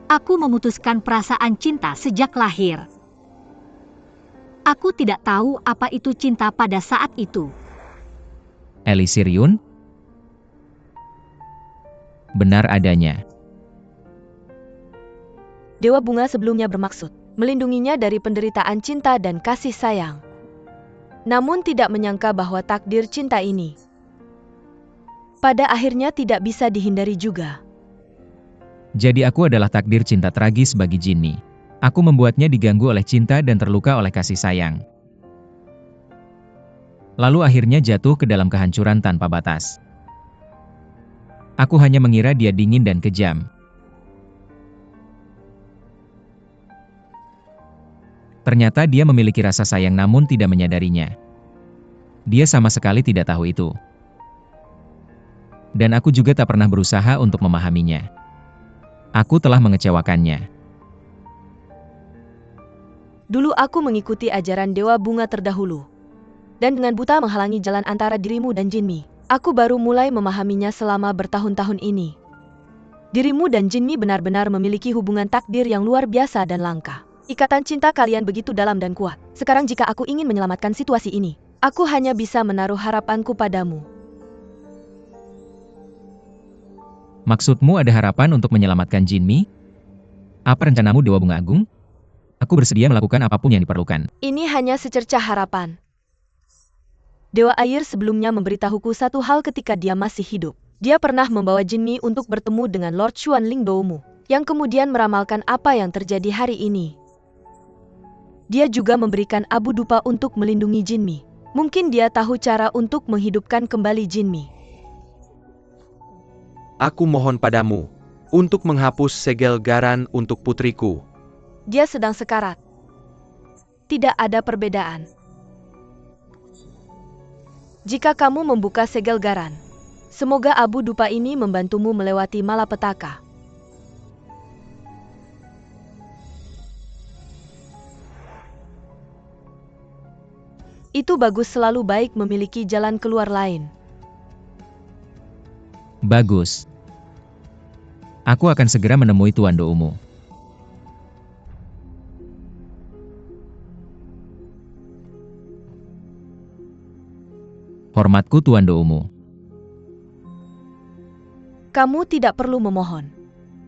Aku memutuskan perasaan cinta sejak lahir. Aku tidak tahu apa itu cinta pada saat itu. Elisir Yun? Benar adanya. Dewa Bunga sebelumnya bermaksud melindunginya dari penderitaan cinta dan kasih sayang. namun tidak menyangka bahwa takdir cinta ini pada akhirnya tidak bisa dihindari juga. Jadi aku adalah takdir cinta tragis bagi Jinmi. Aku membuatnya diganggu oleh cinta dan terluka oleh kasih sayang. Lalu akhirnya jatuh ke dalam kehancuran tanpa batas. Aku hanya mengira dia dingin dan kejam. Ternyata dia memiliki rasa sayang namun tidak menyadarinya. Dia sama sekali tidak tahu itu. Dan aku juga tak pernah berusaha untuk memahaminya. Aku telah mengecewakannya. Dulu aku mengikuti ajaran Dewa Bunga terdahulu. Dan dengan buta menghalangi jalan antara dirimu dan Jinmi. Aku baru mulai memahaminya selama bertahun-tahun ini. Dirimu dan Jinmi benar-benar memiliki hubungan takdir yang luar biasa dan langka. Ikatan cinta kalian begitu dalam dan kuat. Sekarang jika aku ingin menyelamatkan situasi ini, aku hanya bisa menaruh harapanku padamu. Maksudmu ada harapan untuk menyelamatkan Jinmi? Apa rencanamu Dewa Bunga Agung? Aku bersedia melakukan apapun yang diperlukan. Ini hanya secercah harapan. Dewa Air sebelumnya memberitahuku satu hal ketika dia masih hidup. Dia pernah membawa Jinmi untuk bertemu dengan Lord Xuanling Doumu, yang kemudian meramalkan apa yang terjadi hari ini. Dia juga memberikan abu dupa untuk melindungi Jinmi. Mungkin dia tahu cara untuk menghidupkan kembali Jinmi. Aku mohon padamu untuk menghapus segel garan untuk putriku. Dia sedang sekarat. Tidak ada perbedaan. Jika kamu membuka segel garan, semoga abu dupa ini membantumu melewati malapetaka. Itu bagus, selalu baik memiliki jalan keluar lain. Bagus. Aku akan segera menemui Tuan Doumu. Hormatku Tuan Doumu. Kamu tidak perlu memohon.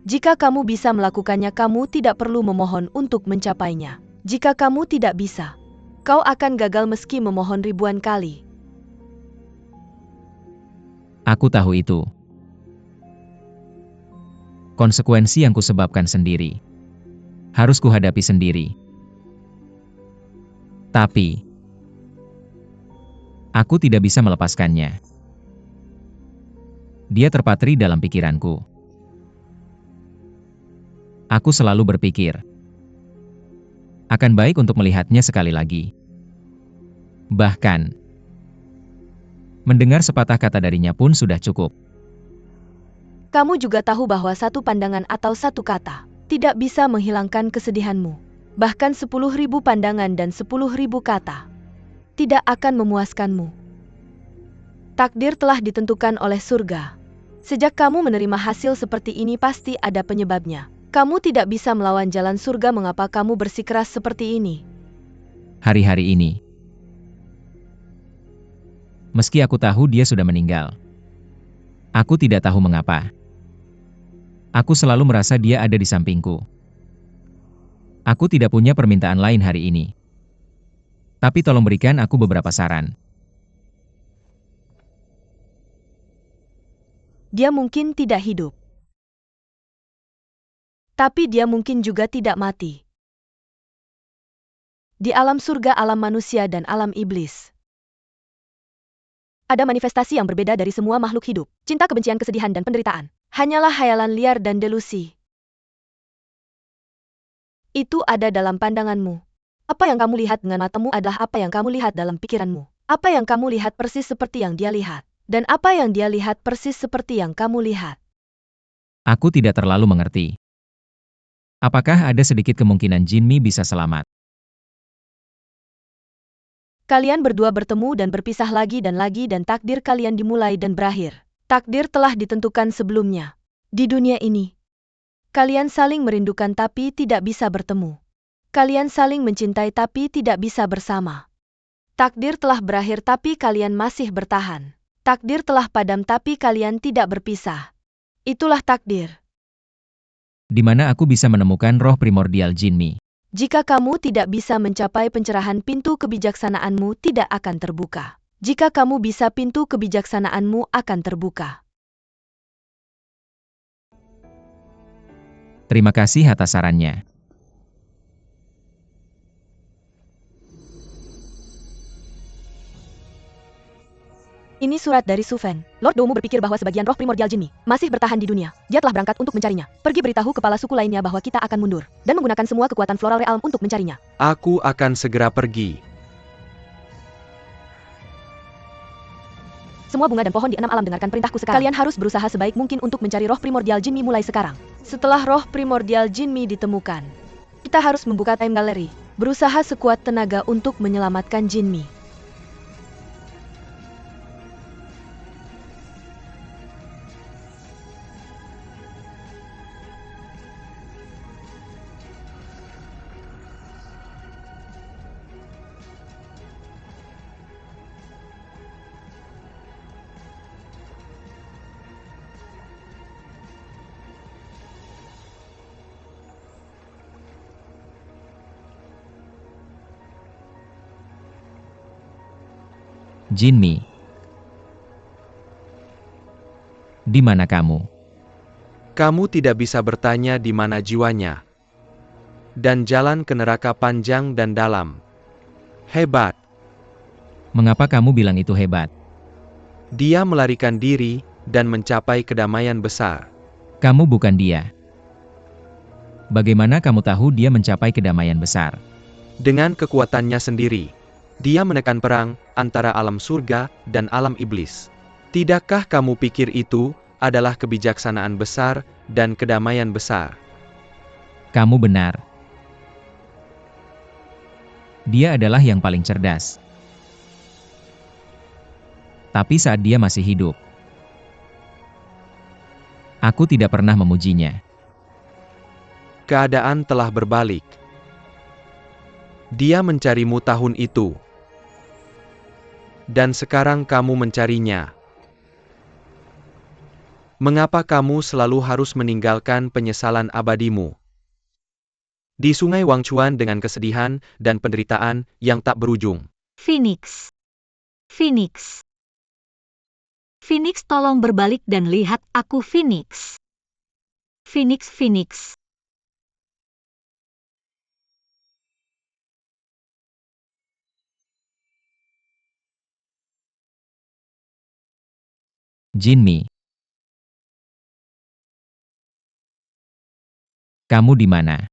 Jika kamu bisa melakukannya, kamu tidak perlu memohon untuk mencapainya. Jika kamu tidak bisa, kau akan gagal meski memohon ribuan kali. Aku tahu itu. Konsekuensi yang kusebabkan sendiri. Harus kuhadapi sendiri. Tapi aku tidak bisa melepaskannya. Dia terpatri dalam pikiranku. Aku selalu berpikir, akan baik untuk melihatnya sekali lagi. Bahkan, mendengar sepatah kata darinya pun sudah cukup. Kamu juga tahu bahwa satu pandangan atau satu kata tidak bisa menghilangkan kesedihanmu. Bahkan 10.000 pandangan dan 10.000 kata tidak akan memuaskanmu. Takdir telah ditentukan oleh surga. Sejak kamu menerima hasil seperti ini, pasti ada penyebabnya. Kamu tidak bisa melawan jalan surga. Mengapa kamu bersikeras seperti ini? Hari-hari ini, meski aku tahu dia sudah meninggal, aku tidak tahu mengapa. Aku selalu merasa dia ada di sampingku. Aku tidak punya permintaan lain hari ini. Tapi tolong berikan aku beberapa saran. Dia mungkin tidak hidup. Tapi dia mungkin juga tidak mati. Di alam surga, alam manusia, dan alam iblis, ada manifestasi yang berbeda dari semua makhluk hidup. Cinta, kebencian, kesedihan, dan penderitaan hanyalah hayalan liar dan delusi. Itu ada dalam pandanganmu. Apa yang kamu lihat dengan matamu adalah apa yang kamu lihat dalam pikiranmu. Apa yang kamu lihat persis seperti yang dia lihat. Dan apa yang dia lihat persis seperti yang kamu lihat. Aku tidak terlalu mengerti. Apakah ada sedikit kemungkinan Jinmi bisa selamat? Kalian berdua bertemu dan berpisah lagi dan takdir kalian dimulai dan berakhir. Takdir telah ditentukan sebelumnya. Di dunia ini, kalian saling merindukan tapi tidak bisa bertemu. Kalian saling mencintai tapi tidak bisa bersama. Takdir telah berakhir tapi kalian masih bertahan. Takdir telah padam tapi kalian tidak berpisah. Itulah takdir. Di mana aku bisa menemukan roh primordial Jinmi? Jika kamu tidak bisa mencapai pencerahan, pintu kebijaksanaanmu tidak akan terbuka. Jika kamu bisa, pintu kebijaksanaanmu akan terbuka. Terima kasih atas sarannya. Ini surat dari Suven. Lord Doumu berpikir bahwa sebagian roh primordial Jinmi masih bertahan di dunia. Dia telah berangkat untuk mencarinya. Pergi beritahu kepala suku lainnya bahwa kita akan mundur dan menggunakan semua kekuatan floral realm untuk mencarinya. Aku akan segera pergi. Semua bunga dan pohon di 6 alam dengarkan perintahku sekarang. Kalian harus berusaha sebaik mungkin untuk mencari roh primordial Jinmi mulai sekarang. Setelah roh primordial Jinmi ditemukan, kita harus membuka time gallery. Berusaha sekuat tenaga untuk menyelamatkan Jinmi. Jinmi. Di mana kamu? Kamu tidak bisa bertanya di mana jiwanya. Dan jalan ke neraka panjang dan dalam. Hebat. Mengapa kamu bilang itu hebat? Dia melarikan diri dan mencapai kedamaian besar. Kamu bukan dia. Bagaimana kamu tahu dia mencapai kedamaian besar? Dengan kekuatannya sendiri, dia menekan perang antara alam surga dan alam iblis. Tidakkah kamu pikir itu adalah kebijaksanaan besar dan kedamaian besar? Kamu benar. Dia adalah yang paling cerdas. Tapi saat dia masih hidup, aku tidak pernah memujinya. Keadaan telah berbalik. Dia mencarimu tahun itu. Dan sekarang kamu mencarinya. Mengapa kamu selalu harus meninggalkan penyesalan abadimu di sungai Wangchuan dengan kesedihan dan penderitaan yang tak berujung? Phoenix. Phoenix. Phoenix, tolong berbalik dan lihat aku, Phoenix. Phoenix, Phoenix. Jinmi. Kamu di mana?